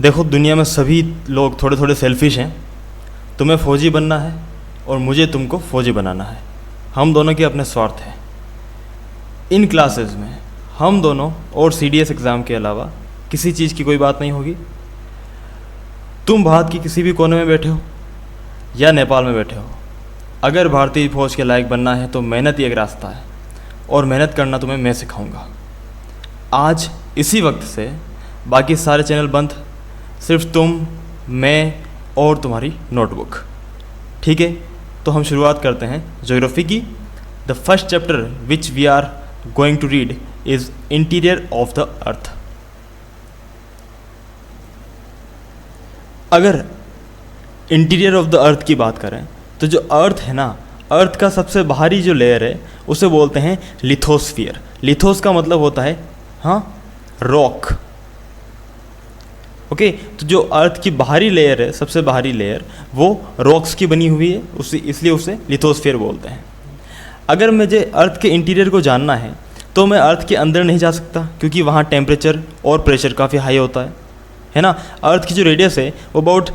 देखो, दुनिया में सभी लोग थोड़े थोड़े सेल्फिश हैं। तुम्हें फौजी बनना है और मुझे तुमको फौजी बनाना है। हम दोनों के अपने स्वार्थ हैं। इन क्लासेस में हम दोनों और सीडीएस एग्ज़ाम के अलावा किसी चीज़ की कोई बात नहीं होगी। तुम भारत की किसी भी कोने में बैठे हो या नेपाल में बैठे हो, अगर भारतीय फौज के लायक बनना है तो मेहनत ही एक रास्ता है, और मेहनत करना तुम्हें मैं सिखाऊंगा। आज इसी वक्त से बाकी सारे चैनल बंद, सिर्फ तुम, मैं और तुम्हारी नोटबुक। ठीक है, तो हम शुरुआत करते हैं ज्योग्राफी की। The first chapter which we are going to read is interior of the earth. अगर इंटीरियर ऑफ द अर्थ की बात करें तो जो अर्थ है ना, अर्थ का सबसे बाहरी जो लेयर है उसे बोलते हैं लिथोस्फीयर। लिथोस का मतलब होता है रॉक। ओके, तो जो अर्थ की बाहरी लेयर है, सबसे बाहरी लेयर, वो रॉक्स की बनी हुई है, उसी इसलिए उसे लिथोस्फीयर बोलते हैं। अगर मुझे अर्थ के इंटीरियर को जानना है तो मैं अर्थ के अंदर नहीं जा सकता, क्योंकि वहाँ टेम्परेचर और प्रेशर काफ़ी हाई होता है ना। अर्थ की जो रेडियस है वो अबाउट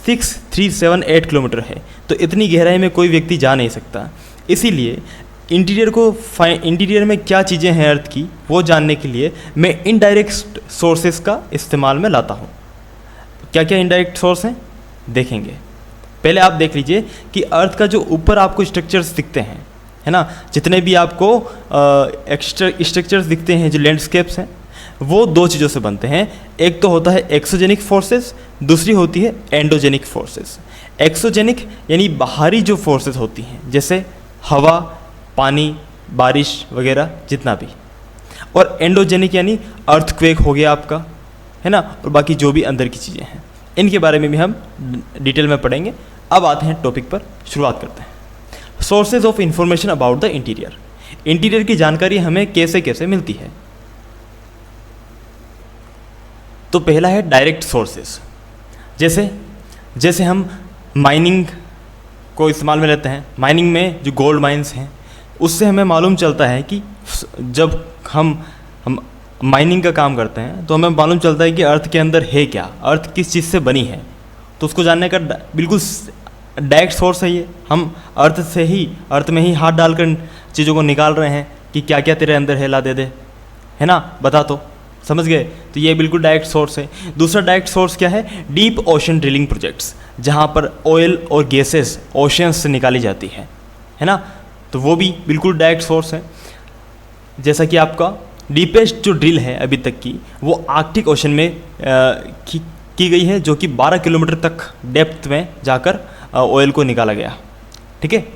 6378 किलोमीटर है, तो इतनी गहराई में कोई व्यक्ति जा नहीं सकता। इसीलिए इंटीरियर में क्या चीज़ें हैं अर्थ की, वो जानने के लिए मैं इनडायरेक्ट सोर्सेस का इस्तेमाल में लाता हूँ। क्या क्या इनडायरेक्ट सोर्स हैं देखेंगे। पहले आप देख लीजिए कि अर्थ का जो ऊपर आपको स्ट्रक्चर्स दिखते हैं, है ना, जितने भी आपको स्ट्रक्चर्स दिखते हैं, जो लैंडस्केप्स हैं, वो दो चीज़ों से बनते हैं। एक तो होता है एक्सोजेनिक फोर्सेस, दूसरी होती है एंडोजेनिक फोर्सेस। एक्सोजेनिक यानी बाहरी जो फोर्सेस होती हैं, जैसे हवा, पानी, बारिश वगैरह जितना भी, और एंडोजेनिक यानी अर्थक्वेक हो गया आपका, है ना, और बाकी जो भी अंदर की चीज़ें हैं, इनके बारे में भी हम डिटेल में पढ़ेंगे। अब आते हैं टॉपिक पर, शुरुआत करते हैं। Sources of information about the interior. Interior की जानकारी हमें कैसे कैसे मिलती है। तो पहला है डायरेक्ट सोर्सेज। जैसे हम माइनिंग को इस्तेमाल में लेते हैं। माइनिंग में जो गोल्ड माइंस हैं, उससे हमें मालूम चलता है कि जब हम माइनिंग का काम करते हैं तो हमें मालूम चलता है कि अर्थ के अंदर है क्या, अर्थ किस चीज़ से बनी है। तो उसको जानने का बिल्कुल डायरेक्ट सोर्स है ये। हम अर्थ में ही हाथ डालकर चीज़ों को निकाल रहे हैं कि क्या क्या तेरे अंदर है, ला दे दे, है ना, बता। तो समझ गए, तो ये बिल्कुल डायरेक्ट सोर्स है। दूसरा डायरेक्ट सोर्स क्या है? डीप ओशन ड्रिलिंग प्रोजेक्ट्स, जहाँ पर ऑयल और गैसेस ओशंस से निकाली जाती है ना, तो वो भी बिल्कुल डायरेक्ट सोर्स है। जैसा कि आपका डीपेस्ट जो ड्रिल है अभी तक की, वो आर्कटिक ओशन में की गई है, जो कि 12 किलोमीटर तक डेप्थ में जाकर ऑयल को निकाला गया। ठीक है,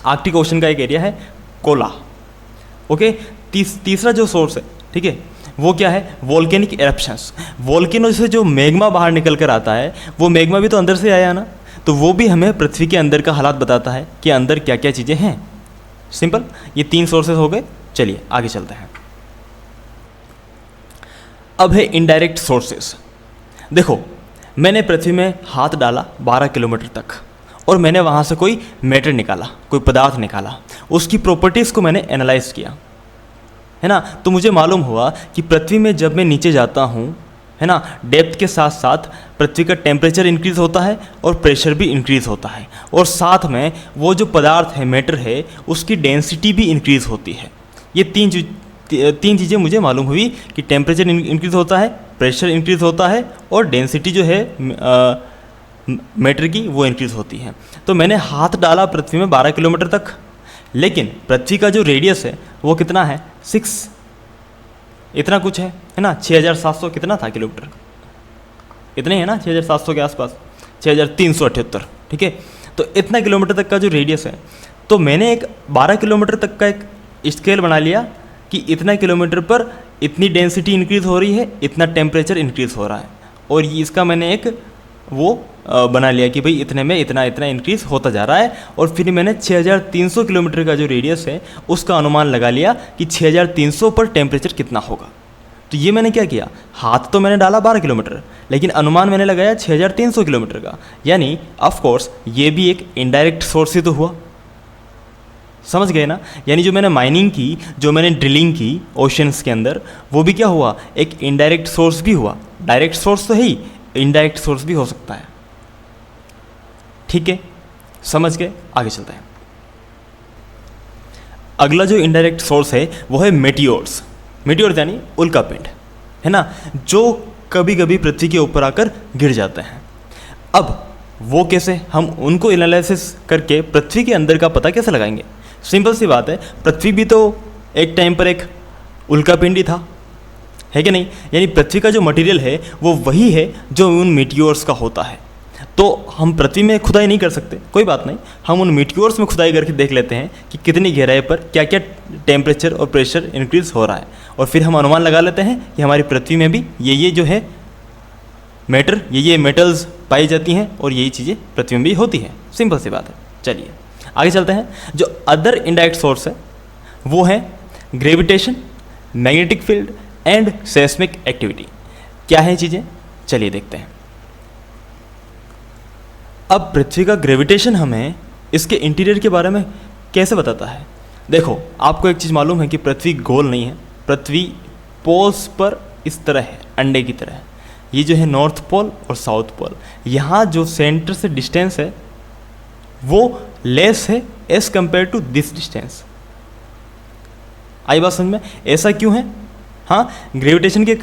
आर्कटिक ओशन का एक एरिया है कोला। ओके, तीसरा जो सोर्स है, ठीक है, वो क्या है? वोल्केनिक एरप्शंस। वोल्केनो से जो मैग्मा बाहर निकल कर आता है, वो मैग्मा भी तो अंदर से आया ना, तो वो भी हमें पृथ्वी के अंदर का हालात बताता है कि अंदर क्या क्या चीज़ें हैं। सिंपल, ये 3 सोर्सेज हो गए। चलिए आगे चलते हैं। अब है इनडायरेक्ट सोर्सेज। देखो, मैंने पृथ्वी में हाथ डाला 12 किलोमीटर तक, और मैंने वहाँ से कोई मैटर निकाला, कोई पदार्थ निकाला, उसकी प्रॉपर्टीज़ को मैंने एनालाइज किया, है ना। तो मुझे मालूम हुआ कि पृथ्वी में जब मैं नीचे जाता हूँ, है ना, डेप्थ के साथ साथ पृथ्वी का टेम्परेचर इंक्रीज़ होता है और प्रेशर भी इंक्रीज़ होता है, और साथ में वो जो पदार्थ है, मैटर है, उसकी डेंसिटी भी इंक्रीज़ होती है। ये तीन चीज़ें मुझे मालूम हुई कि टेम्परेचर इंक्रीज़ होता है, प्रेशर इंक्रीज़ होता है, और डेंसिटी जो है मैटर की वो इंक्रीज़ होती है। तो मैंने हाथ डाला पृथ्वी में 12 किलोमीटर तक, लेकिन पृथ्वी का जो रेडियस है वो कितना है? 6 इतना कुछ है ना, 6700 कितना था किलोमीटर, इतने है ना, 6700 के आसपास, 6378। ठीक है, तो इतना किलोमीटर तक का जो रेडियस है, तो मैंने एक 12 किलोमीटर तक का एक स्केल बना लिया कि इतना किलोमीटर पर इतनी डेंसिटी इंक्रीज़ हो रही है, इतना टेम्परेचर इंक्रीज़ हो रहा है, और ये इसका मैंने एक वो बना लिया कि भाई इतने में इतना इतना इंक्रीज़ होता जा रहा है। और फिर मैंने 6300 किलोमीटर का जो रेडियस है उसका अनुमान लगा लिया कि 6300 पर टेम्परेचर कितना होगा। तो ये मैंने क्या किया, हाथ तो मैंने डाला 12 किलोमीटर, लेकिन अनुमान मैंने लगाया 6300 किलोमीटर का, यानी ऑफ कोर्स ये भी एक इनडायरेक्ट सोर्स ही तो हुआ। समझ गए ना? यानी जो मैंने माइनिंग की, जो मैंने ड्रिलिंग की ओशंस के अंदर, वो भी क्या हुआ, एक इनडायरेक्ट सोर्स भी हुआ। डायरेक्ट सोर्स तो है ही, इनडायरेक्ट सोर्स भी हो सकता है। ठीक है, समझ गए? आगे चलते हैं। अगला जो इनडायरेक्ट सोर्स है वो है मेटियोर्स। मेटियोर्स यानी उल्कापिंड, है ना, जो कभी कभी पृथ्वी के ऊपर आकर गिर जाते हैं। अब वो कैसे, हम उनको एनालिसिस करके पृथ्वी के अंदर का पता कैसे लगाएंगे? सिंपल सी बात है, पृथ्वी भी तो एक टाइम पर एक उल्कापिंड ही था, है कि नहीं? यानी पृथ्वी का जो मटेरियल है वो वही है जो उन मीटियोर्स का होता है। तो हम पृथ्वी में खुदाई नहीं कर सकते, कोई बात नहीं, हम उन मीटियोर्स में खुदाई करके देख लेते हैं कि कितनी गहराई पर क्या क्या टेम्परेचर और प्रेशर इंक्रीज हो रहा है, और फिर हम अनुमान लगा लेते हैं कि हमारी पृथ्वी में भी ये जो है मैटर, ये मेटल्स पाई जाती हैं और यही चीज़ें पृथ्वी में भी होती हैं। सिंपल सी बात है। चलिए आगे चलते हैं। जो अदर इनडायरेक्ट सोर्स है वो है gravitation, magnetic field and seismic activity. क्या है चीज़ें, चलिए देखते हैं। अब पृथ्वी का ग्रेविटेशन हमें इसके इंटीरियर के बारे में कैसे बताता है? देखो, आपको एक चीज़ मालूम है कि पृथ्वी गोल नहीं है, पृथ्वी पोल्स पर इस तरह है, अंडे की तरह है। ये जो है नॉर्थ पोल और साउथ पोल, यहाँ जो सेंटर से डिस्टेंस है वो लेस है as compare to this distance. आई बात समझ में? ऐसा क्यों है? हाँ, ग्रेविटेशन के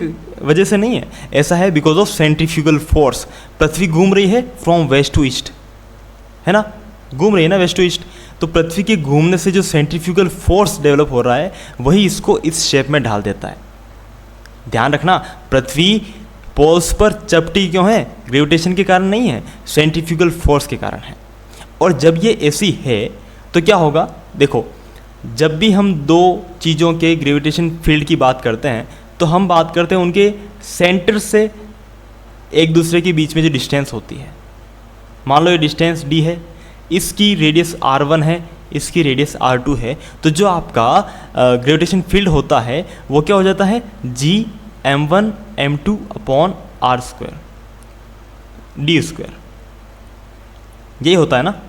वजह से नहीं है, ऐसा है बिकॉज ऑफ सेंट्रीफ्यूगल फोर्स। पृथ्वी घूम रही है फ्रॉम वेस्ट टू ईस्ट, है ना, घूम रही है ना वेस्ट टू ईस्ट। तो पृथ्वी के घूमने से जो सेंट्रीफ्यूगल फोर्स डेवलप हो रहा है वही इसको इस शेप में ढाल देता है। ध्यान रखना, पृथ्वी पोल्स पर चपटी क्यों है? ग्रेविटेशन के कारण नहीं है, सेंट्रीफ्यूगल फोर्स के कारण है। और जब ये ऐसी है तो क्या होगा? देखो, जब भी हम दो चीज़ों के ग्रेविटेशन फील्ड की बात करते हैं तो हम बात करते हैं उनके सेंटर से एक दूसरे के बीच में जो डिस्टेंस होती है। मान लो ये डिस्टेंस d है, इसकी रेडियस r1 है, इसकी रेडियस r2 है, तो जो आपका ग्रेविटेशन फील्ड होता है वो क्या हो जाता है? Gm1 m2 upon r square d square. यही होता है ना।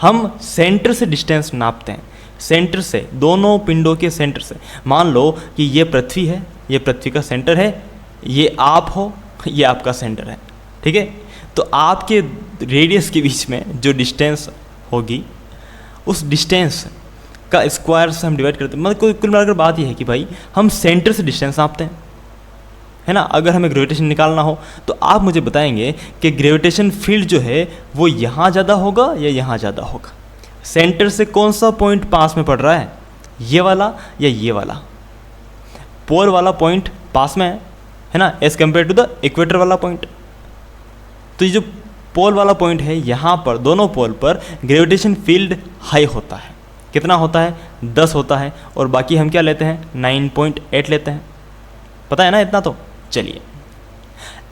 हम सेंटर से डिस्टेंस नापते हैं, सेंटर से, दोनों पिंडों के सेंटर से। मान लो कि ये पृथ्वी है, ये पृथ्वी का सेंटर है, ये आप हो, ये आपका सेंटर है, ठीक है? तो आपके रेडियस के बीच में जो डिस्टेंस होगी उस डिस्टेंस का स्क्वायर से हम डिवाइड करते हैं। मतलब कुल मिलाकर बात यह है कि भाई हम सेंटर से डिस्टेंस नापते हैं, है ना। अगर हमें ग्रेविटेशन निकालना हो तो आप मुझे बताएंगे कि ग्रेविटेशन फील्ड जो है वो यहाँ ज़्यादा होगा या यहाँ ज़्यादा होगा? सेंटर से कौन सा पॉइंट पास में पड़ रहा है, ये वाला या ये वाला? पोल वाला पॉइंट पास में है ना, as compare to the equator वाला पॉइंट। तो ये जो पोल वाला पॉइंट है, यहाँ पर दोनों पोल पर ग्रेविटेशन फील्ड हाई होता है। कितना होता है? 10 होता है, और बाकी हम क्या लेते हैं? 9.8 लेते हैं। पता है ना इतना तो? चलिए,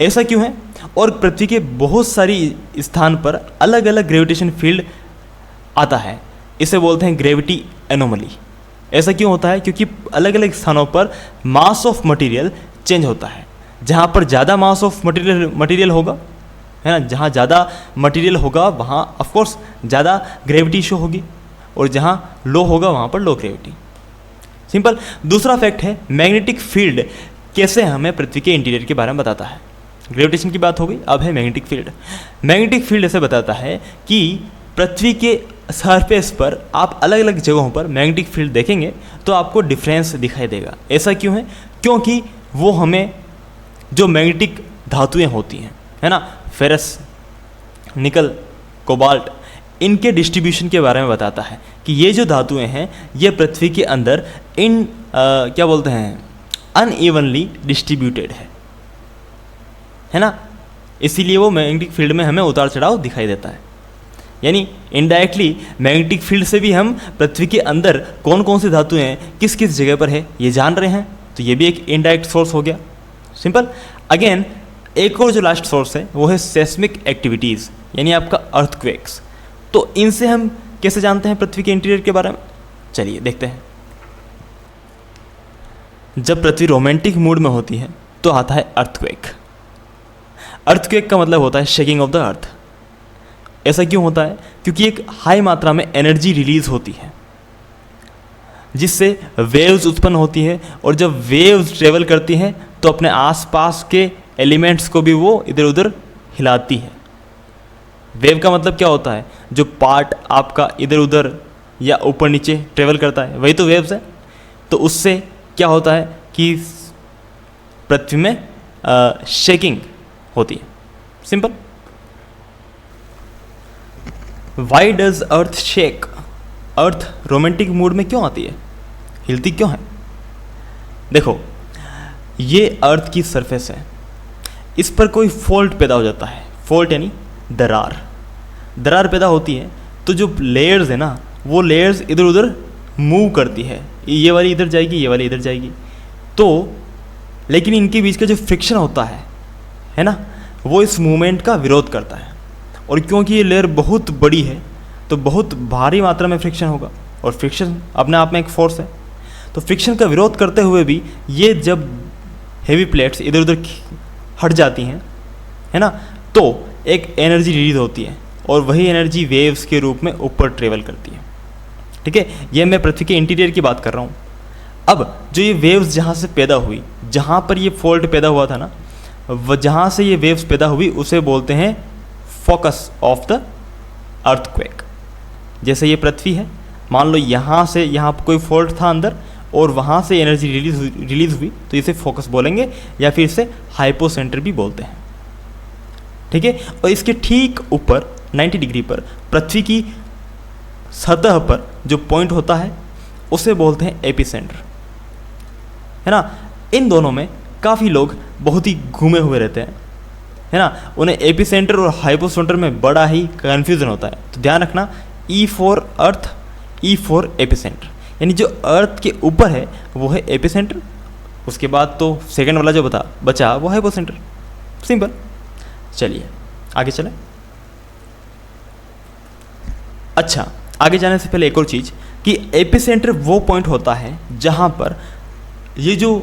ऐसा क्यों है? और पृथ्वी के बहुत सारी स्थान पर अलग अलग ग्रेविटेशन फील्ड आता है, इसे बोलते हैं ग्रेविटी एनोमली। ऐसा क्यों होता है? क्योंकि अलग अलग स्थानों पर मास ऑफ मटेरियल चेंज होता है। जहाँ पर ज़्यादा मास ऑफ मटेरियल होगा, है ना, जहाँ ज़्यादा मटेरियल होगा वहाँ ऑफकोर्स ज़्यादा ग्रेविटी शो होगी, और जहाँ लो होगा वहाँ पर लो ग्रेविटी। सिंपल। दूसरा फैक्ट है मैग्नेटिक फील्ड कैसे हमें पृथ्वी के इंटीरियर के बारे में बताता है। ग्रेविटेशन की बात हो गई, अब है मैग्नेटिक फील्ड। मैग्नेटिक फील्ड ऐसे बताता है कि पृथ्वी के सरफेस पर आप अलग अलग जगहों पर मैग्नेटिक फील्ड देखेंगे तो आपको डिफरेंस दिखाई देगा। ऐसा क्यों है? क्योंकि वो हमें जो मैग्नेटिक धातुएं होती हैं, है ना, फेरस, निकल, कोबाल्ट, इनके डिस्ट्रीब्यूशन के बारे में बताता है कि ये जो धातुएं हैं ये पृथ्वी के अंदर इन क्या बोलते हैं, अनइवनली डिस्ट्रीब्यूटेड है ना। इसीलिए वो मैग्नेटिक फील्ड में हमें उतार चढ़ाव दिखाई देता है। यानी इनडायरेक्टली मैग्नेटिक फील्ड से भी हम पृथ्वी के अंदर कौन कौन सी धातुएं किस किस जगह पर है ये जान रहे हैं, तो ये भी एक इनडायरेक्ट सोर्स हो गया। सिंपल। अगेन एक और जो लास्ट सोर्स है वो है सेस्मिक एक्टिविटीज़, यानी आपका अर्थक्वेक्स। तो इनसे हम कैसे जानते हैं पृथ्वी के इंटीरियर के बारे में? चलिए देखते हैं। जब पृथ्वी रोमांटिक मूड में होती है तो आता है अर्थक्वेक। अर्थक्वेक का मतलब होता है शेकिंग ऑफ द अर्थ। ऐसा क्यों होता है? क्योंकि एक हाई मात्रा में एनर्जी रिलीज होती है, जिससे वेव्स उत्पन्न होती है, और जब वेव्स ट्रेवल करती हैं तो अपने आसपास के एलिमेंट्स को भी वो इधर उधर हिलाती है। वेव का मतलब क्या होता है? जो पार्ट आपका इधर उधर या ऊपर नीचे ट्रेवल करता है वही तो वेव्स है। तो उससे क्या होता है कि पृथ्वी में शेकिंग होती है। Simple. Why does earth shake? Earth romantic mood में क्यों आती है, हिलती क्यों है? देखो, ये अर्थ की सरफेस है, इस पर कोई फॉल्ट पैदा हो जाता है। फॉल्ट यानी दरार पैदा होती है, तो जो लेयर्स है ना, वो लेयर्स इधर उधर मूव करती है, ये वाली इधर जाएगी, ये वाली इधर जाएगी। तो लेकिन इनके बीच का जो फ्रिक्शन होता है ना, वो इस मूवमेंट का विरोध करता है। और क्योंकि ये लेयर बहुत बड़ी है तो बहुत भारी मात्रा में फ्रिक्शन होगा, और फ्रिक्शन अपने आप में एक फोर्स है। तो फ्रिक्शन का विरोध करते हुए भी ये जब हेवी प्लेट्स इधर उधर हट जाती हैं, है ना, तो एक एनर्जी रिलीज होती है, और वही एनर्जी वेव्स के रूप में ऊपर ट्रेवल करती है। ठीक है, ये मैं पृथ्वी के इंटीरियर की बात कर रहा हूँ। अब जो ये वेव्स जहाँ से पैदा हुई, जहाँ पर ये फॉल्ट पैदा हुआ था ना, जहाँ से ये वेव्स पैदा हुई उसे बोलते हैं फोकस ऑफ द अर्थक्वेक। जैसे ये पृथ्वी है, मान लो यहाँ से यहाँ पर कोई फॉल्ट था अंदर, और वहाँ से एनर्जी रिलीज हुई, तो इसे फोकस बोलेंगे, या फिर इसे हाइपोसेंटर भी बोलते हैं। ठीक है, और इसके ठीक ऊपर 90 डिग्री पर पृथ्वी की सतह पर जो पॉइंट होता है उसे बोलते हैं एपिसेंटर, है ना। इन दोनों में काफ़ी लोग बहुत ही घूमे हुए रहते हैं, है ना। उन्हें एपिसेंटर और हाइपोसेंटर में बड़ा ही कन्फ्यूज़न होता है। तो ध्यान रखना, E for earth, E for epicentre, यानी जो अर्थ के ऊपर है वो है एपिसेंटर, उसके बाद तो सेकंड वाला जो बचा वो हाइपोसेंटर। सिंपल। चलिए आगे चलें। अच्छा, आगे जाने से पहले एक और चीज़ कि एपिसेंटर वो पॉइंट होता है जहाँ पर ये जो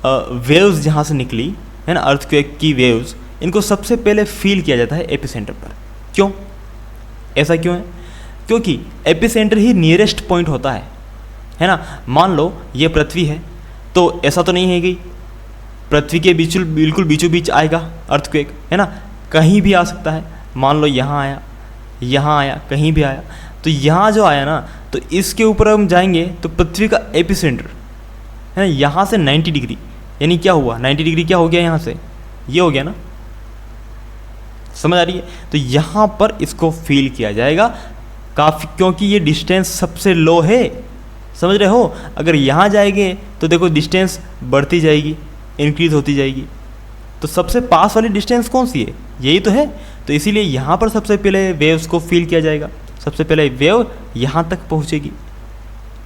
वेव्स जहाँ से निकली है ना, अर्थक्वेक की वेव्स, इनको सबसे पहले फील किया जाता है एपिसेंटर पर। क्यों? ऐसा क्यों है? क्योंकि एपिसेंटर ही नियरेस्ट पॉइंट होता है ना। मान लो ये पृथ्वी है, तो ऐसा तो नहीं है कि पृथ्वी के बिल्कुल बीचों बीच आएगा अर्थक्वेक, है ना। कहीं भी आ सकता है। मान लो यहाँ आया, यहाँ आया, कहीं भी आया। तो यहाँ जो आया ना, तो इसके ऊपर हम जाएंगे तो पृथ्वी का एपिसेंटर है ना, यहाँ से 90 डिग्री, यानी क्या हुआ, 90 डिग्री क्या हो गया, यहाँ से ये हो गया ना। समझ आ रही है? तो यहाँ पर इसको फील किया जाएगा काफ़ी, क्योंकि ये डिस्टेंस सबसे लो है। समझ रहे हो? अगर यहाँ जाएंगे तो देखो डिस्टेंस बढ़ती जाएगी, इंक्रीज होती जाएगी। तो सबसे पास वाली डिस्टेंस कौन सी है? यही तो है। तो इसीलिए यहाँ पर सबसे पहले वेव्स को फील किया जाएगा। सबसे पहले वेव यहाँ तक पहुँचेगी।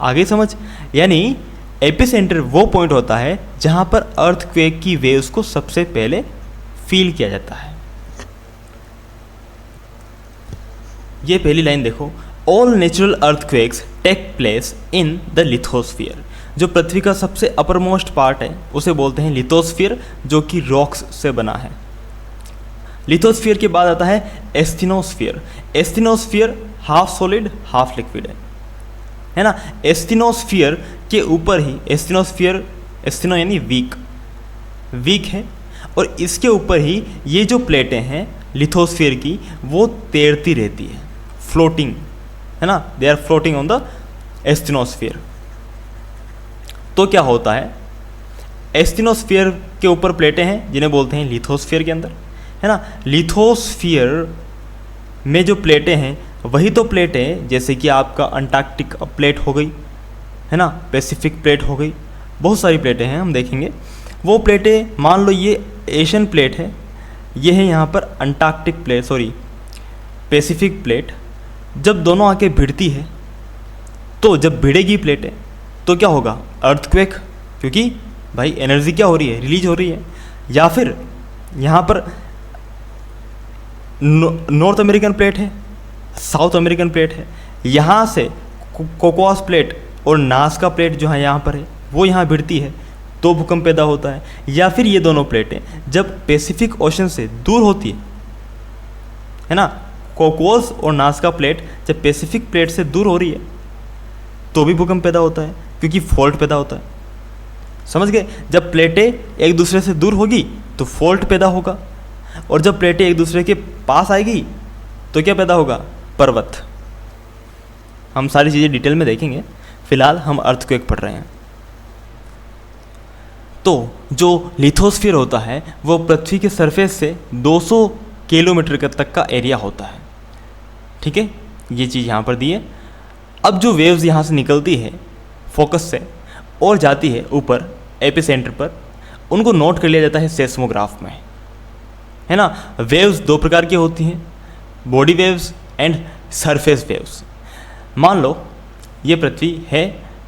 आगे समझ? यानी एपिसेंटर वो पॉइंट होता है जहाँ पर अर्थक्वेक की वेव्स को सबसे पहले फील किया जाता है। ये पहली लाइन देखो, all natural earthquakes take place in the lithosphere. जो पृथ्वी का सबसे अपर मोस्ट पार्ट है उसे बोलते हैं लिथोस्फीयर, जो कि रॉक्स से बना है। लिथोस्फीयर के बाद आता है एस्थिनोस्फीयर। एस्थिनोस्फीयर हाफ सॉलिड हाफ लिक्विड है ना। एस्थिनोस्फीयर के ऊपर ही एस्थिनोस्फीयर, एस्थिनो यानी वीक है, और इसके ऊपर ही ये जो प्लेटें हैं लिथोस्फीयर की वो तैरती रहती है, फ्लोटिंग, है ना। They are floating on the asthenosphere. तो क्या होता है, एस्थिनोस्फीयर के ऊपर प्लेटें हैं जिन्हें बोलते हैं लिथोस्फीयर के अंदर, है ना। लिथोस्फीयर में जो प्लेटें हैं वही तो प्लेटें जैसे कि आपका अंटार्कटिक प्लेट हो गई, है ना, पैसिफिक प्लेट हो गई, बहुत सारी प्लेटें हैं, हम देखेंगे वो प्लेटें। मान लो ये एशियन प्लेट है, ये है यहाँ पर Antarctic plate, sorry Pacific plate. जब दोनों आके भिड़ती है तो जब भिड़ेगी प्लेटें तो क्या होगा, अर्थक्वेक, क्योंकि भाई एनर्जी क्या हो रही है, रिलीज हो रही है। या फिर यहाँ पर नॉर्थ अमेरिकन प्लेट है, साउथ अमेरिकन प्लेट है, यहाँ से कोकोस प्लेट और नाज़का प्लेट जो है यहाँ पर है वो यहाँ भिड़ती है तो भूकंप पैदा होता है। या फिर ये दोनों प्लेटें जब पैसिफिक ओशन से दूर होती है ना, कोकोस और नाज़का प्लेट जब पैसिफिक प्लेट से दूर हो रही है तो भी भूकंप पैदा होता है। क्योंकि फॉल्ट पैदा होता है। समझ गए? जब प्लेटें एक दूसरे से दूर होगी तो फॉल्ट पैदा होगा, और जब प्लेटें एक दूसरे के पास आएगी तो क्या पैदा होगा? पर्वत। हम सारी चीज़ें डिटेल में देखेंगे, फिलहाल हम अर्थक्वेक पढ़ रहे हैं। तो जो लिथोस्फीयर होता है वो पृथ्वी के सरफेस से 200 किलोमीटर तक का एरिया होता है। ठीक है, ये चीज़ यहाँ पर दी है। अब जो वेव्स यहाँ से निकलती है फोकस से और जाती है ऊपर एपिसेंटर पर, उनको नोट कर लिया जाता है सेस्मोग्राफ में, है ना। वेव्स दो प्रकार की होती हैं, body waves and surface waves. मान लो ये पृथ्वी है,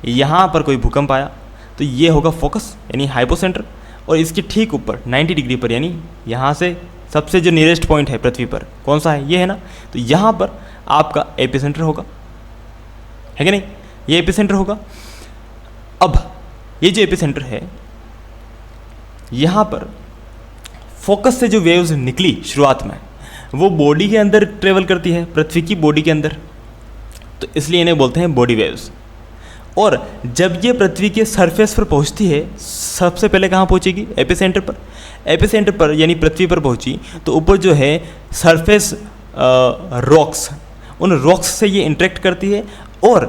यहाँ पर कोई भूकंप आया तो ये होगा फोकस यानी हाइपोसेंटर, और इसके ठीक ऊपर 90 डिग्री पर यानी यहाँ से सबसे जो नियरेस्ट पॉइंट है पृथ्वी पर कौन सा है? ये है ना। तो यहाँ पर आपका एपिसेंटर होगा, है कि नहीं? ये एपिसेंटर होगा। अब ये जो एपिसेंटर है, यहाँ पर फोकस से जो वेव्स निकली शुरुआत में वो बॉडी के अंदर ट्रेवल करती है, पृथ्वी की बॉडी के अंदर, तो इसलिए इन्हें बोलते हैं बॉडी वेव्स। और जब ये पृथ्वी के सरफेस पर पहुंचती है, सबसे पहले कहाँ पहुंचेगी? एपिसेंटर पर। एपिसेंटर पर यानी पृथ्वी पर पहुंची तो ऊपर जो है सरफेस रॉक्स, उन रॉक्स से ये इंटरेक्ट करती है और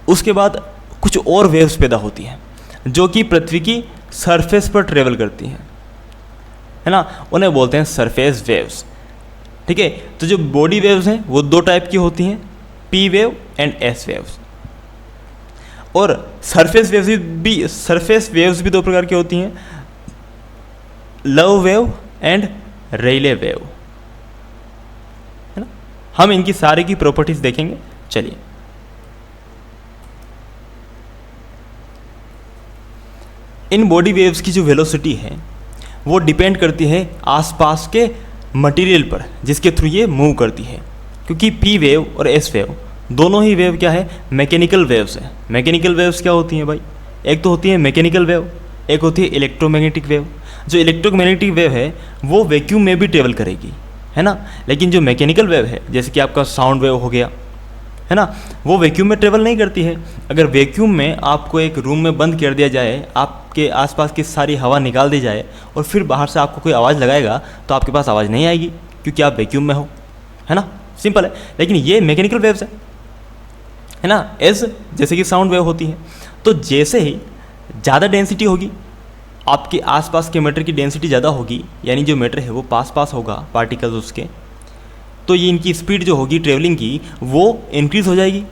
उसके बाद कुछ और वेव्स पैदा होती हैं जो कि पृथ्वी की सरफेस पर ट्रेवल करती हैं, है ना। उन्हें बोलते हैं सरफेस वेव्स। ठीक है, तो जो बॉडी वेव्स हैं वो दो टाइप की होती हैं, P wave and S waves. और सरफेस वेव्स भी दो प्रकार की होती हैं, love wave and Rayleigh wave, है ना। हम इनकी सारी की प्रॉपर्टीज देखेंगे। चलिए, इन बॉडी वेव्स की जो वेलोसिटी है वो डिपेंड करती है आसपास के मटेरियल पर जिसके थ्रू ये मूव करती है, क्योंकि पी वेव और एस वेव दोनों ही वेव क्या है? मैकेनिकल वेव्स है। मैकेनिकल वेव्स क्या होती हैं भाई? एक तो होती है मैकेनिकल वेव, एक होती है इलेक्ट्रोमैग्नेटिक वेव। जो इलेक्ट्रोमैग्नेटिक वेव है वो वैक्यूम में भी ट्रेवल करेगी, है ना। लेकिन जो मैकेनिकल वेव है, जैसे कि आपका साउंड वेव हो गया, है ना, वो वैक्यूम में ट्रेवल नहीं करती है। अगर वैक्यूम में आपको एक रूम में बंद कर दिया जाए, आपके आसपास की सारी हवा निकाल दी जाए और फिर बाहर से आपको कोई आवाज़ लगाएगा तो आपके पास आवाज़ नहीं आएगी, क्योंकि आप वैक्यूम में हो, है ना। सिंपल है। लेकिन ये मैकेनिकल वेव्स है ना, जैसे कि साउंड वेव होती है। तो जैसे ही ज़्यादा डेंसिटी होगी, आपके आसपास के मैटर की डेंसिटी ज़्यादा होगी, यानी जो मैटर है वो पास होगा पार्टिकल्स उसके, तो ये इनकी स्पीड जो होगी ट्रेवलिंग की वो इंक्रीज़ हो जाएगी,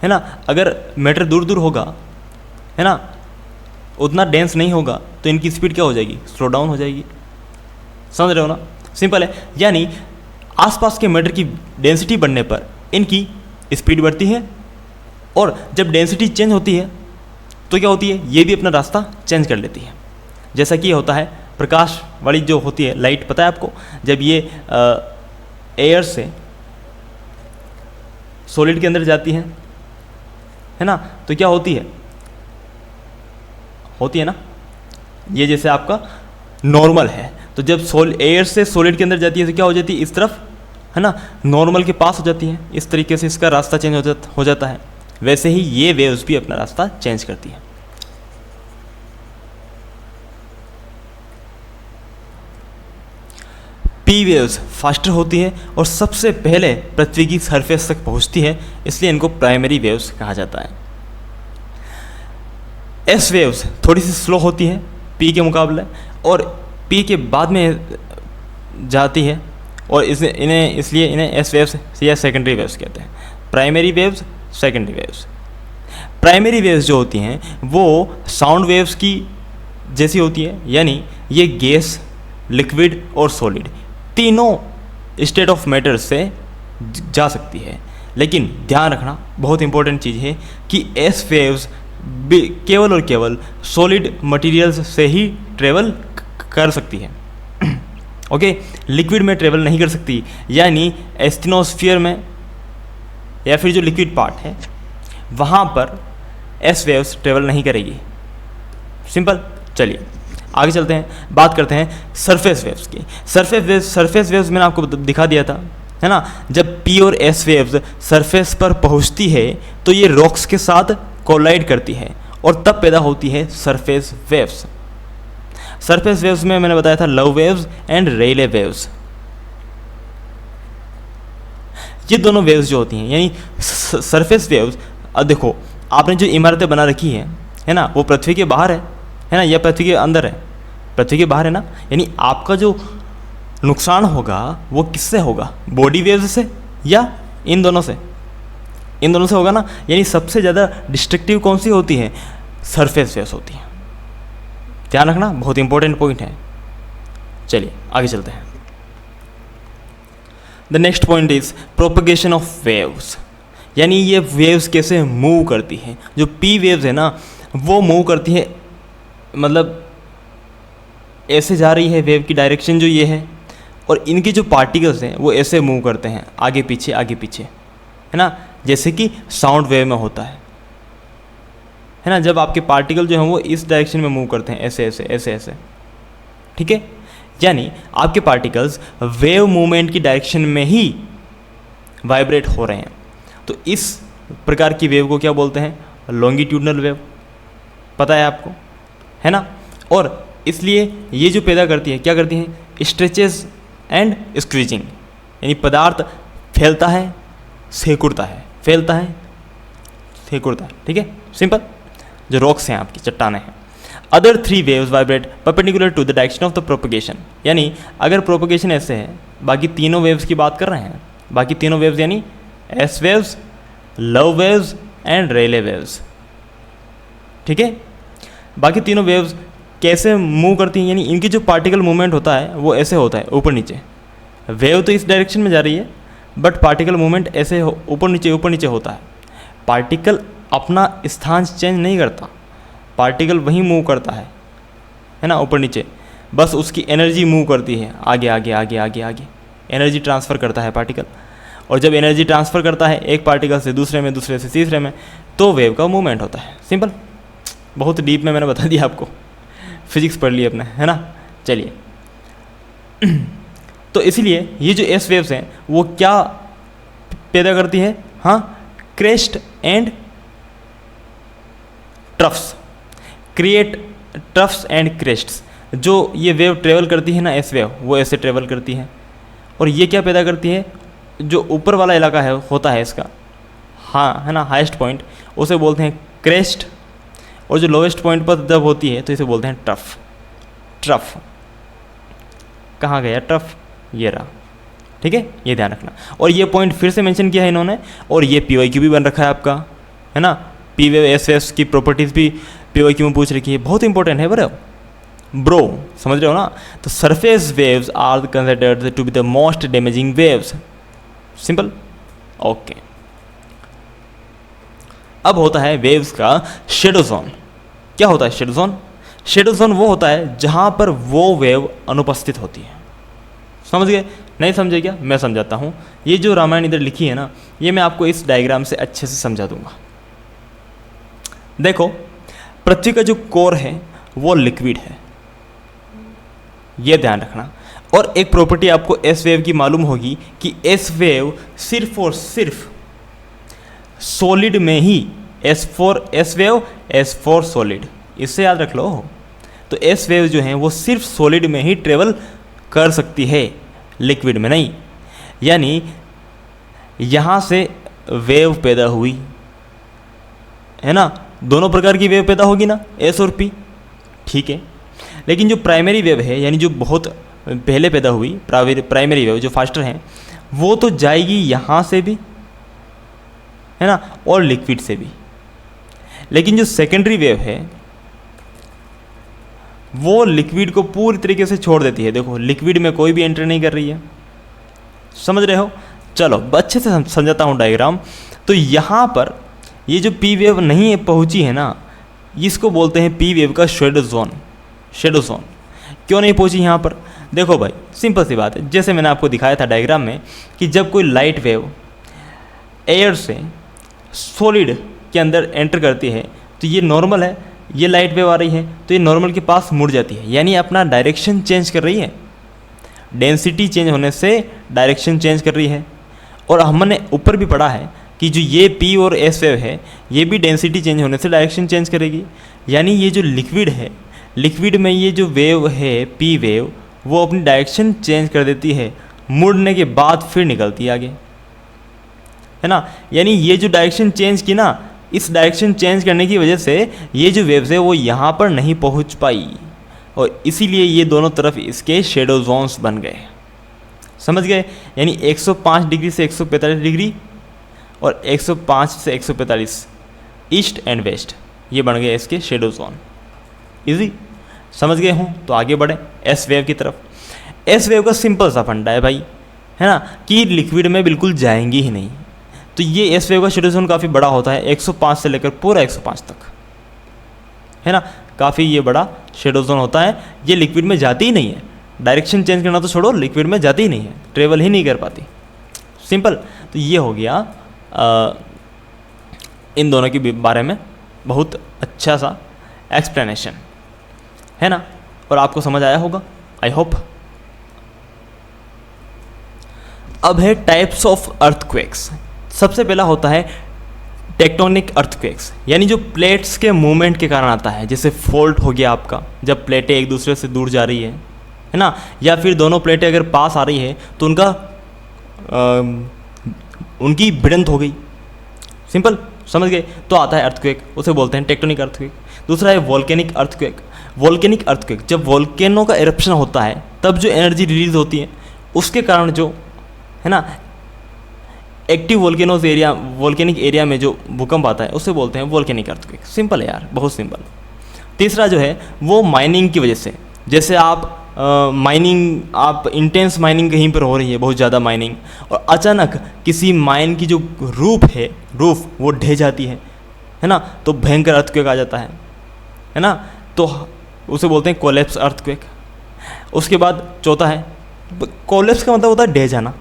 है ना। अगर मैटर दूर दूर होगा, है ना, उतना डेंस नहीं होगा, तो इनकी स्पीड क्या हो जाएगी? स्लो डाउन हो जाएगी। समझ रहे हो ना? सिंपल है। यानी आसपास के मैटर की डेंसिटी बढ़ने पर इनकी स्पीड बढ़ती है, और जब डेंसिटी चेंज होती है तो क्या होती है? ये भी अपना रास्ता चेंज कर लेती है। जैसा कि होता है प्रकाश वाली जो होती है लाइट, पता है आपको, जब ये एयर से सॉलिड के अंदर जाती है ना, तो क्या होती है? होती है ना, ये जैसे आपका नॉर्मल है, तो जब एयर से सॉलिड के अंदर जाती है तो क्या हो जाती है? इस तरफ, है ना, नॉर्मल के पास हो जाती है। इस तरीके से इसका रास्ता चेंज हो जाता है। वैसे ही ये वेव्स भी अपना रास्ता चेंज करती है। पी वेव्स फास्टर होती है और सबसे पहले पृथ्वी की सरफेस तक पहुंचती है, इसलिए इनको प्राइमरी वेव्स कहा जाता है। एस वेव्स थोड़ी सी स्लो होती है पी के मुकाबले, और पी के बाद में जाती है, और इसलिए इन्हें एस वेव्स या सेकेंडरी वेव्स कहते हैं। Primary waves, secondary waves. Primary waves जो होती हैं वो साउंड वेव्स की जैसी होती है, यानी ये गैस, लिक्विड और सॉलिड तीनों स्टेट ऑफ मैटर से जा सकती है। लेकिन ध्यान रखना, बहुत इंपॉर्टेंट चीज़ है कि एस वेव्स केवल और केवल सॉलिड मटेरियल्स से ही ट्रेवल कर सकती है। ओके, लिक्विड में ट्रेवल नहीं कर सकती, यानी एस्थिनोस्फीयर में या फिर जो लिक्विड पार्ट है वहाँ पर एस वेव्स ट्रेवल नहीं करेगी। सिंपल। चलिए आगे चलते हैं, बात करते हैं सरफेस वेव्स की। सरफेस वेव्स मैंने आपको दिखा दिया था है ना। जब पी और एस वेव्स सरफेस पर पहुंचती है तो ये रॉक्स के साथ कोलाइड करती है और तब पैदा होती है सरफेस वेव्स। सरफेस वेव्स में मैंने बताया था love waves and Rayleigh waves. ये दोनों वेव्स जो होती हैं यानी सरफेस वेव्स, अब देखो आपने जो इमारतें बना रखी है ना, वो पृथ्वी के बाहर है ना, या पृथ्वी के अंदर है? पृथ्वी के बाहर है ना। यानी आपका जो नुकसान होगा वो किससे होगा? बॉडी वेव्स से या इन दोनों से? इन दोनों से होगा ना। यानी सबसे ज़्यादा डिस्ट्रक्टिव कौन सी होती है? सरफेस वेव्स होती हैं। ध्यान रखना, बहुत इंपॉर्टेंट पॉइंट है। चलिए आगे चलते हैं। The next point is propagation of waves, यानी ये वेव्स कैसे मूव करती हैं। जो पी वेव्स है ना वो मूव करती है, मतलब ऐसे जा रही है वेव की डायरेक्शन जो ये है, और इनके जो पार्टिकल्स हैं वो ऐसे मूव करते हैं आगे पीछे है ना, जैसे कि साउंड वेव में होता है ना। जब आपके पार्टिकल जो हैं वो इस डायरेक्शन में मूव करते हैं, ऐसे ऐसे ऐसे ऐसे, ठीक है। यानी आपके पार्टिकल्स वेव मूवमेंट की डायरेक्शन में ही वाइब्रेट हो रहे हैं। तो इस प्रकार की वेव को क्या बोलते हैं? Longitudinal wave. पता है आपको, है ना। और इसलिए ये जो पैदा करती है, क्या करती हैं? स्ट्रेचेस एंड स्क्वीजिंग, यानी पदार्थ फैलता है सिकुड़ता है, फैलता है सिकुड़ता है, ठीक है, सिंपल। जो रॉक्स हैं आपकी चट्टानें हैं। Other three waves vibrate perpendicular to the direction of the propagation, यानी अगर प्रोपगेशन ऐसे है, बाकी तीनों वेव्स की बात कर रहे हैं, बाकी तीनों वेव्स यानी S waves, love waves and Rayleigh waves, ठीक है। बाकी तीनों वेव्स कैसे मूव करती हैं? यानी इनकी जो पार्टिकल मूवमेंट होता है वो ऐसे होता है, ऊपर नीचे। वेव तो इस डायरेक्शन में जा रही है, बट पार्टिकल मूवमेंट ऐसे ऊपर नीचे होता है। पार्टिकल अपना स्थान चेंज नहीं करता, पार्टिकल वहीं मूव करता है ना, ऊपर नीचे। बस उसकी एनर्जी मूव करती है आगे आगे आगे आगे आगे, एनर्जी ट्रांसफ़र करता है पार्टिकल। और जब एनर्जी ट्रांसफ़र करता है एक पार्टिकल से दूसरे में, दूसरे से तीसरे में, तो वेव का मूवमेंट होता है। सिंपल, बहुत डीप में मैंने बता दिया आपको, फिजिक्स पढ़ ली अपने, है ना। चलिए तो इसलिए ये जो एस वेव्स हैं वो क्या पैदा करती है? हाँ, crest and troughs, create troughs and crests. जो ये वेव ट्रेवल करती है ना, एस वेव, वो ऐसे ट्रेवल करती है। और ये क्या पैदा करती है? जो ऊपर वाला इलाका है होता है इसका, हाँ, है ना, हाईएस्ट पॉइंट, उसे बोलते हैं क्रेस्ट। और जो लोवेस्ट पॉइंट पर जब होती है तो इसे बोलते हैं ट्रफ। ट्रफ कहाँ गया ट्रफ? ये रहा, ठीक है, ये ध्यान रखना। और ये पॉइंट फिर से मेंशन किया है इन्होंने, और ये PYQ भी बन रखा है आपका, है ना। पी वेव एस वेव्स की प्रॉपर्टीज़ भी PYQ में पूछ रखी है, बहुत इंपॉर्टेंट है ब्रो, समझ रहे हो ना। तो surface waves are considered to be the most damaging waves. Simple, okay. अब होता है वेव्स का शेडो जोन। क्या होता है शेडो जोन? शेडो जोन वो होता है जहां पर वो वेव अनुपस्थित होती है। समझ गए? नहीं समझे क्या? मैं समझाता हूँ। ये जो रामायण इधर लिखी है ना, ये मैं आपको इस डायग्राम से अच्छे से समझा दूंगा। देखो, पृथ्वी का जो कोर है वो लिक्विड है, ये ध्यान रखना। और एक प्रॉपर्टी आपको एस वेव की मालूम होगी कि एस वेव सिर्फ और सिर्फ सॉलिड में ही, S wave S for solid, इससे याद रख लो। तो एस वेव जो हैं वो सिर्फ सॉलिड में ही ट्रेवल कर सकती है, लिक्विड में नहीं। यानी यहाँ से वेव पैदा हुई है ना, दोनों प्रकार की वेव पैदा होगी ना, एस और पी, ठीक है। लेकिन जो प्राइमरी वेव है, यानी जो बहुत पहले पैदा हुई प्राइमरी वेव, जो फास्टर हैं, वो तो जाएगी यहाँ से भी, है ना, और लिक्विड से भी। लेकिन जो सेकेंडरी वेव है वो लिक्विड को पूरी तरीके से छोड़ देती है। देखो, लिक्विड में कोई भी एंटर नहीं कर रही है, समझ रहे हो। चलो अच्छे से समझाता हूँ डायग्राम। तो यहाँ पर ये जो पी वेव नहीं पहुँची है ना, इसको बोलते हैं पी वेव का शेडो जोन। शेडो जोन क्यों नहीं पहुँची यहाँ पर? देखो भाई, सिंपल सी बात है, जैसे मैंने आपको दिखाया था डायग्राम में कि जब कोई लाइट वेव एयर से सॉलिड के अंदर एंटर करती है तो ये नॉर्मल है, ये लाइट वेव आ रही है तो ये नॉर्मल के पास मुड़ जाती है, यानी अपना डायरेक्शन चेंज कर रही है। डेंसिटी चेंज होने से डायरेक्शन चेंज कर रही है। और हमने ऊपर भी पढ़ा है कि जो ये पी और एस वेव है ये भी डेंसिटी चेंज होने से डायरेक्शन चेंज करेगी। यानी ये जो लिक्विड है, लिक्विड में ये जो वेव है पी वेव, वो अपनी डायरेक्शन चेंज कर देती है, मुड़ने के बाद फिर निकलती है आगे, है ना। यानी ये जो डायरेक्शन चेंज की ना, इस डायरेक्शन चेंज करने की वजह से ये जो वेव्स है वो यहाँ पर नहीं पहुँच पाई, और इसीलिए ये दोनों तरफ इसके शेडो जोन्स बन गए। समझ गए? यानी 105 डिग्री से 145 डिग्री और 105 से 145 ईस्ट एंड वेस्ट, ये बन गए इसके शेडो जोन। इजी समझ गए हों तो आगे बढ़े एस वेव की तरफ। एस वेव का सिंपल सा फंडा है भाई, है ना, कि लिक्विड में बिल्कुल जाएंगी ही नहीं। तो ये एस वेव का शेडो जोन काफ़ी बड़ा होता है, 105 से लेकर पूरा 105 तक, है ना। काफ़ी ये बड़ा शेडो जोन होता है। ये लिक्विड में जाती ही नहीं है, डायरेक्शन चेंज करना तो छोड़ो, लिक्विड में जाती ही नहीं है, ट्रेवल ही नहीं कर पाती। सिंपल। तो ये हो गया इन दोनों के बारे में बहुत अच्छा सा एक्सप्लेनेशन, है ना। और आपको समझ आया होगा, आई होप। अब है टाइप्स ऑफ अर्थक्वेक्स। सबसे पहला होता है टेक्टोनिक अर्थक्वेक्स, यानी जो प्लेट्स के मूवमेंट के कारण आता है। जैसे फॉल्ट हो गया आपका, जब प्लेटें एक दूसरे से दूर जा रही है ना, या फिर दोनों प्लेटें अगर पास आ रही है तो उनकी भिड़ंत हो गई। सिंपल, समझ गए? तो आता है अर्थक्वेक, उसे बोलते हैं टेक्टोनिक अर्थक्वेक। दूसरा है वोल्केनिक अर्थक्वेक। वोल्केनिक अर्थक्वेक, जब वोल्केनो का इरप्शन होता है तब जो एनर्जी रिलीज होती है उसके कारण जो, है ना, active volcanoes area, volcanic area में जो भूकंप आता है उसे बोलते हैं वोल्केनिक अर्थक्वेक। सिंपल है यार, बहुत सिंपल। तीसरा जो है वो माइनिंग की वजह से, जैसे आप माइनिंग, आप इंटेंस माइनिंग कहीं पर हो रही है, बहुत ज़्यादा माइनिंग, और अचानक किसी माइन की जो रूफ वो ढह जाती है ना, तो भयंकर अर्थक्वेक आ जाता है ना, तो उसे बोलते हैं कोलैप्स अर्थक्वेक। उसके बाद चौथा है, कोलैप्स का मतलब होता है ढह जाना,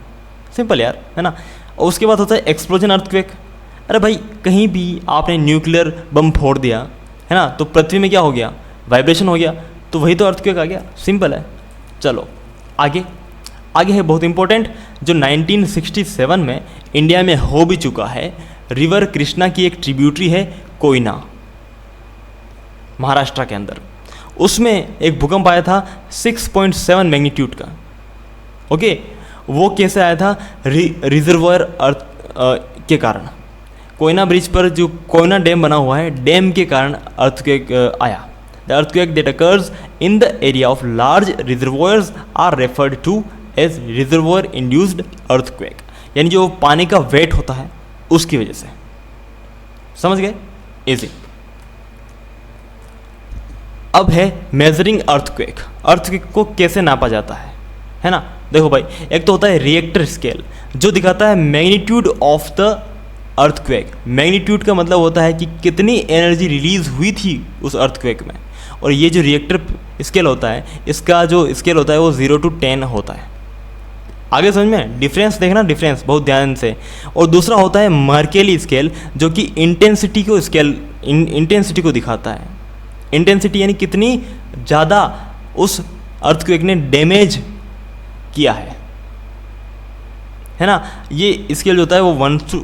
सिंपल यार, है ना। और उसके बाद होता है एक्सप्लोजन अर्थक्वेक। अरे भाई, कहीं भी आपने न्यूक्लियर बम फोड़ दिया, है ना, तो पृथ्वी में क्या हो गया, वाइब्रेशन हो गया, तो वही तो अर्थक्वेक आ गया। सिंपल है। चलो आगे है बहुत इंपॉर्टेंट, जो 1967 में इंडिया में हो भी चुका है। रिवर कृष्णा की एक ट्रिब्यूटरी है कोयना, महाराष्ट्र के अंदर। उसमें एक भूकंप आया था 6.7 मैग्नीट्यूड का। ओके, वो कैसे आया था? रिजर्वोयर अर्थ के कारण। कोयना ब्रिज पर जो कोयना डैम बना हुआ है, डैम के कारण अर्थक्वेक आया। The earthquake that occurs in the area of large reservoirs are referred to as reservoir induced earthquake, यानी जो पानी का वेट होता है उसकी वजह से। समझ गए? इजी। अब है मेजरिंग अर्थक्वेक। अर्थक्वेक को कैसे नापा जाता है ना। देखो भाई, एक तो होता है रिएक्टर स्केल, जो दिखाता है magnitude of the earthquake. Magnitude का मतलब होता है कि कितनी एनर्जी रिलीज हुई थी उस अर्थक्वेक में। और ये जो रिएक्टर स्केल होता है, इसका जो स्केल होता है वो 0 to 10 होता है। आगे समझ में डिफरेंस देखना, डिफरेंस बहुत ध्यान से। और दूसरा होता है मर्केली स्केल, जो कि इंटेंसिटी को दिखाता है। इंटेंसिटी यानी कितनी ज़्यादा उस अर्थक्वेक ने डैमेज किया है ना। ये स्केल जो होता है वो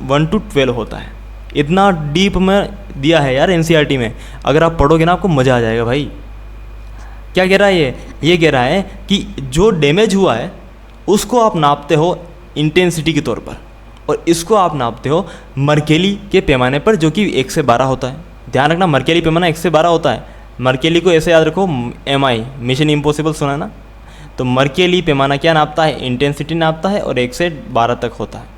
1 to 12 होता है। इतना डीप में दिया है यार एनसीईआरटी में, अगर आप पढ़ोगे ना आपको मज़ा आ जाएगा भाई। क्या कह रहा है ये कह रहा है कि जो डैमेज हुआ है उसको आप नापते हो इंटेंसिटी के तौर पर, और इसको आप नापते हो मर्केली के पैमाने पर, जो कि 1 से 12 होता है। ध्यान रखना, मर्केली पैमाना 1 से 12 होता है। मर्केली को ऐसे याद रखो, MI, मिशन इम्पॉसिबल सुना ना। तो मर्केली पैमाना क्या नापता है? इंटेंसिटी नापता है, और 1 से 12 तक होता है।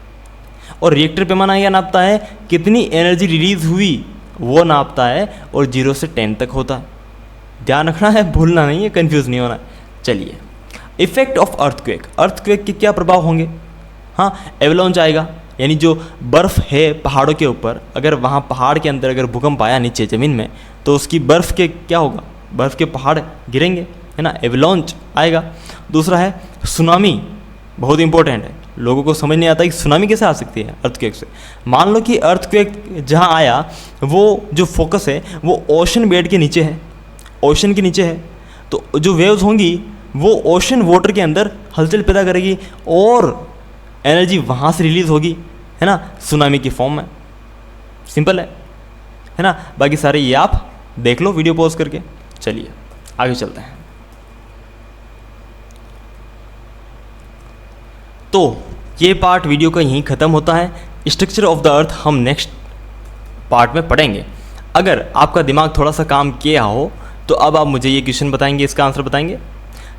और रिएक्टर पैमाना क्या नापता है? कितनी एनर्जी रिलीज हुई वो नापता है, और 0 से 10 तक होता है। ध्यान रखना है, भूलना नहीं है, कंफ्यूज नहीं होना। चलिए, इफेक्ट ऑफ अर्थक्वेक। अर्थक्वेक के क्या प्रभाव होंगे? हाँ, एवलांच आएगा, यानी जो बर्फ़ है पहाड़ों के ऊपर, अगर वहाँ पहाड़ के अंदर अगर भूकंप आया नीचे ज़मीन में, तो उसकी बर्फ़ के क्या होगा? बर्फ़ के पहाड़ गिरेंगे, है ना, एवलांच आएगा। दूसरा है सुनामी, बहुत इंपॉर्टेंट है। लोगों को समझ नहीं आता कि सुनामी कैसे आ सकती है अर्थक्वेक से। मान लो कि अर्थक्वेक जहाँ आया, वो जो फोकस है वो ओशन बेड के नीचे है, ओशन के नीचे है, तो जो वेव्स होंगी वो ओशन वाटर के अंदर हलचल पैदा करेगी और एनर्जी वहाँ से रिलीज होगी, है ना, सुनामी की फॉर्म में। सिंपल है ना। बाकी सारे ये आप देख लो वीडियो पॉज करके। चलिए आगे चलते हैं। तो ये पार्ट वीडियो का यहीं ख़त्म होता है। स्ट्रक्चर ऑफ द अर्थ हम नेक्स्ट पार्ट में पढ़ेंगे। अगर आपका दिमाग थोड़ा सा काम किया हो तो अब आप मुझे ये क्वेश्चन बताएंगे, इसका आंसर बताएंगे।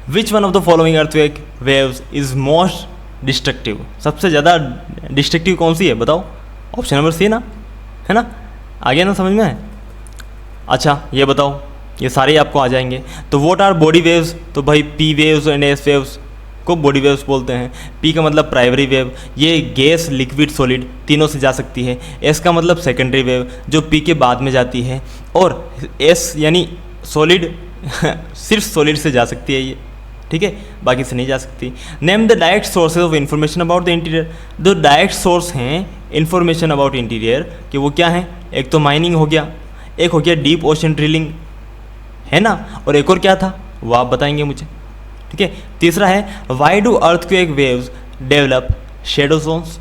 Which one of the following earthquake waves is most destructive? सबसे ज़्यादा डिस्ट्रक्टिव कौन सी है बताओ? ऑप्शन नंबर सी ना, है ना। आ गया ना समझ में? अच्छा ये बताओ, ये सारे आपको आ जाएंगे। तो व्हाट आर बॉडी वेव्स? तो भाई P waves and S waves को बॉडी वेव्स बोलते हैं। पी का मतलब प्राइमरी वेव, ये गैस लिक्विड सॉलिड तीनों से जा सकती है। एस का मतलब सेकेंडरी वेव जो पी के बाद में जाती है। और एस यानी सॉलिड सिर्फ सॉलिड से जा सकती है ये, ठीक है, बाकी से नहीं जा सकती। Name the direct sources of information about the interior. जो डायरेक्ट सोर्स हैं इंफॉर्मेशन अबाउट इंटीरियर कि वो क्या है? एक तो माइनिंग हो गया, एक हो गया डीप ओशन ड्रिलिंग, है ना, और एक और क्या था वो आप बताएंगे मुझे, ठीक है। तीसरा है why do earthquake waves develop shadow zones?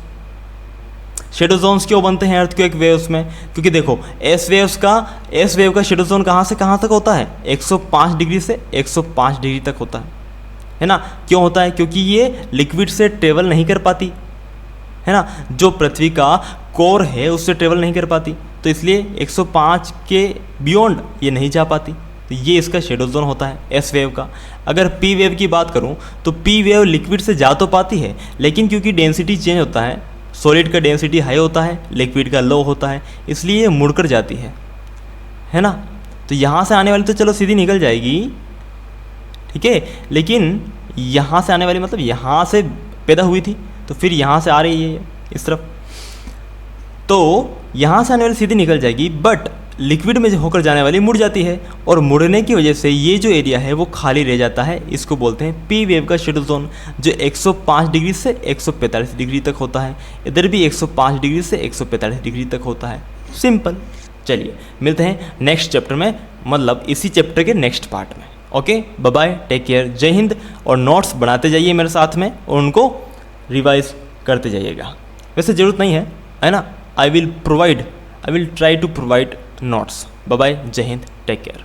Shadow zones क्यों बनते हैं अर्थक्वेक वेव्स में? क्योंकि देखो एस वेव का शेडो जोन कहाँ से कहाँ तक होता है? 105 डिग्री से 105 डिग्री तक होता है ना। क्यों होता है? क्योंकि ये लिक्विड से ट्रेवल नहीं कर पाती, है ना, जो पृथ्वी का कोर है उससे ट्रेवल नहीं कर पाती, तो इसलिए 105 के बियॉन्ड ये नहीं जा पाती। तो ये इसका शेडो जोन होता है एस वेव का। अगर पी वेव की बात करूं तो पी वेव लिक्विड से जा तो पाती है, लेकिन क्योंकि डेंसिटी चेंज होता है, सॉलिड का डेंसिटी हाई होता है, लिक्विड का लो होता है, इसलिए ये मुड़कर जाती है ना। तो यहाँ से आने वाली तो चलो सीधी निकल जाएगी, ठीक है, लेकिन यहाँ से आने वाली मतलब यहाँ से पैदा हुई थी तो फिर यहाँ से आ रही है इस तरफ, तो यहाँ से आने वाली सीधी निकल जाएगी, बट लिक्विड में होकर जाने वाली मुड़ जाती है, और मुड़ने की वजह से ये जो एरिया है वो खाली रह जाता है। इसको बोलते हैं पी वेव का शेडो जोन, जो 105 डिग्री से 145 डिग्री तक होता है। इधर भी 105 डिग्री से 145 डिग्री तक होता है। सिंपल। चलिए मिलते हैं नेक्स्ट चैप्टर में, मतलब इसी चैप्टर के नेक्स्ट पार्ट में। Okay, bye bye, take care, Jai Hind. और नोट्स बनाते जाइए मेरे साथ में और उनको रिवाइज करते जाइएगा। वैसे ज़रूरत नहीं है ना, I will try to provide notes. Bye bye, Jai Hind, take care.